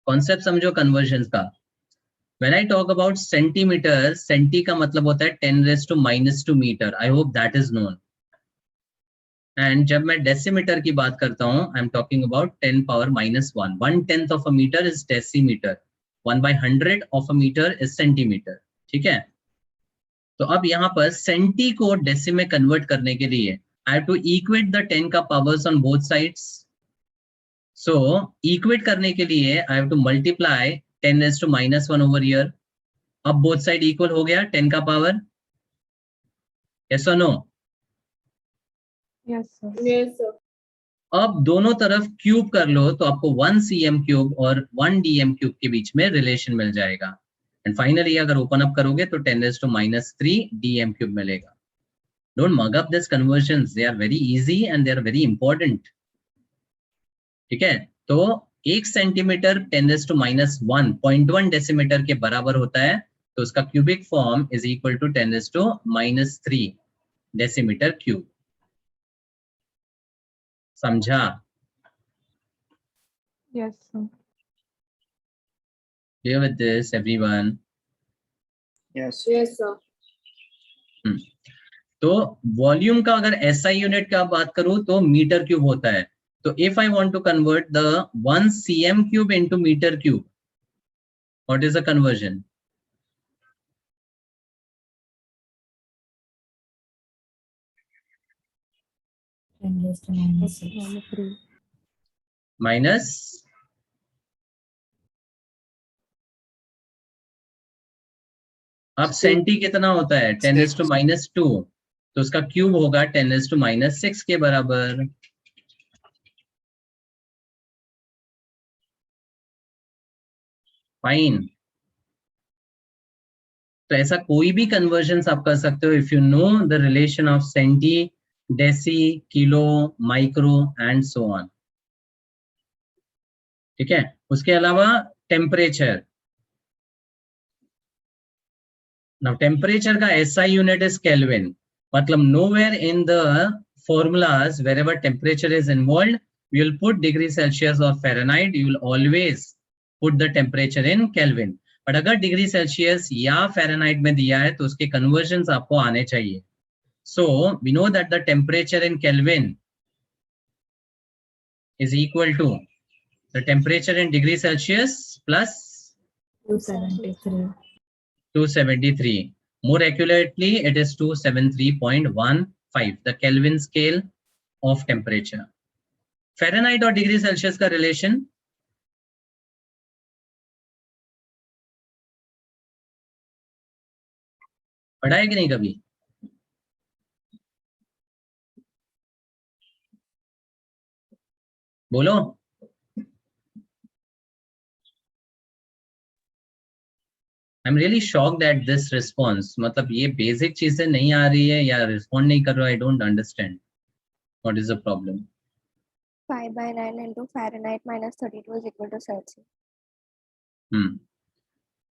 Concept समझो conversions का. When I talk about centimeter, centi का मतलब होता है 10⁻² meter. I hope that is known. And जब मैं decimeter की बात करता हूँ, I'm talking about 10⁻⁻1. 1/10 of a meter is decimeter. 1/100 of a meter is centimeter. ठीक है? तो अब यहाँ पर सेंटी को डेसी में कन्वर्ट करने के लिए I have to equate the 10 का powers on both sides. So equate करने के लिए I have to multiply 10⁻⁻1 over here. अब both side equal हो गया 10 का power. Yes or no? yes, sir. Yes, sir. अब दोनों तरफ क्यूब कर लो तो आपको 1 cm क्यूब और 1 dm क्यूब के बीच में रिलेशन मिल जाएगा. एंड फाइनली अगर ओपन अप करोगे तो 10⁻³ dm क्यूब मिलेगा. Don't mug up this conversions, they are very easy and they are very important. ठीक है, तो 1 सेंटीमीटर 10⁻1 डेसीमीटर के बराबर होता है, तो उसका cubic form is equal to 10⁻³ decimetre cube. समझा? Yes, sir. Clear with this, everyone? Yes. Yes, sir. तो वॉल्यूम का अगर SI यूनिट का बात करूं तो मीटर क्यूब होता है. तो if I want to convert the 1 cm cube into metre cube, what is the conversion? (10⁻⁶). Minus अब सेंटी कितना होता है? 10⁻², तो उसका क्यूब होगा 10⁻6 के बराबर. फाइन. तो ऐसा कोई भी कन्वर्जन आप कर सकते हो if you know the relation of centi, deci, kilo, micro and so on. ठीक है, उसके अलावा टेम्परेचर. नाउ टेम्परेचर का SI यूनिट इज केल्विन. मतलब nowhere in the formulas wherever temperature is involved we will put degree Celsius or Fahrenheit, you will always put the temperature in Kelvin. But अगर degree Celsius या Fahrenheit में दिया है तो उसके conversions आपको आने चाहिए. So we know that the temperature in Kelvin is equal to the temperature in degree Celsius plus 273. 273. More accurately, it is 273.15, the Kelvin scale of temperature. Fahrenheit और डिग्री सेल्सियस का रिलेशन पढ़ा है कि नहीं कभी? बोलो. I am really shocked at this response. मतलब ये बेसिक चीजें नहीं आ रही है या रिस्पॉन्ड नहीं कर रहा. I don't understand what is the problem. 5/9 into Fahrenheit minus 32 is equal to Celsius.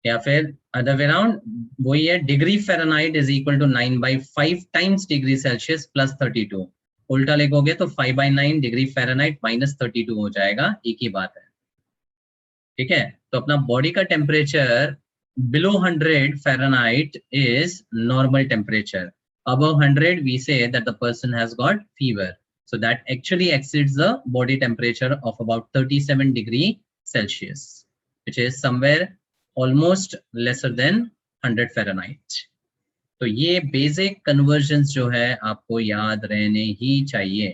या फिर अदर वे अराउंड वही है. Degree Fahrenheit is equal to 9/5 times degree Celsius plus 32. उल्टा लिखोगे तो 5/9 डिग्री फ़ारेनहाइट माइनस 32 हो जाएगा. एक ही बात है. ठीक है, तो अपना बॉडी का temperature below 100 Fahrenheit is normal temperature. Above 100 we say that the person has got fever. So that actually exceeds the body temperature of about 37 degree Celsius, which is somewhere almost lesser than 100 Fahrenheit. तो ये basic conversions जो है आपको याद रहने ही चाहिए.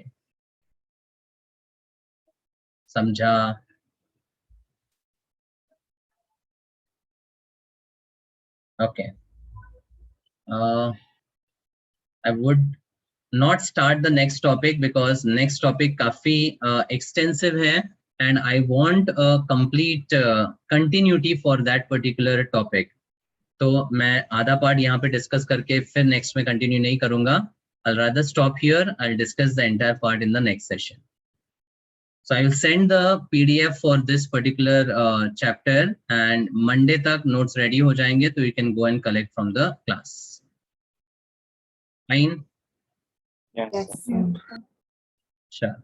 समझा? Okay. I would not start the next topic because next topic काफी extensive है and I want a complete continuity for that particular topic. तो मैं आधा पार्ट यहाँ पे डिस्कस करके फिर नेक्स्ट में कंटिन्यू नहीं करूंगा. I'll rather stop here. I'll discuss the entire part in the next session. So I will send the PDF for this particular chapter and Monday तक notes ready हो जाएंगे तो you can go and collect from the class. Fine? Yes. Yes, sir. Sure.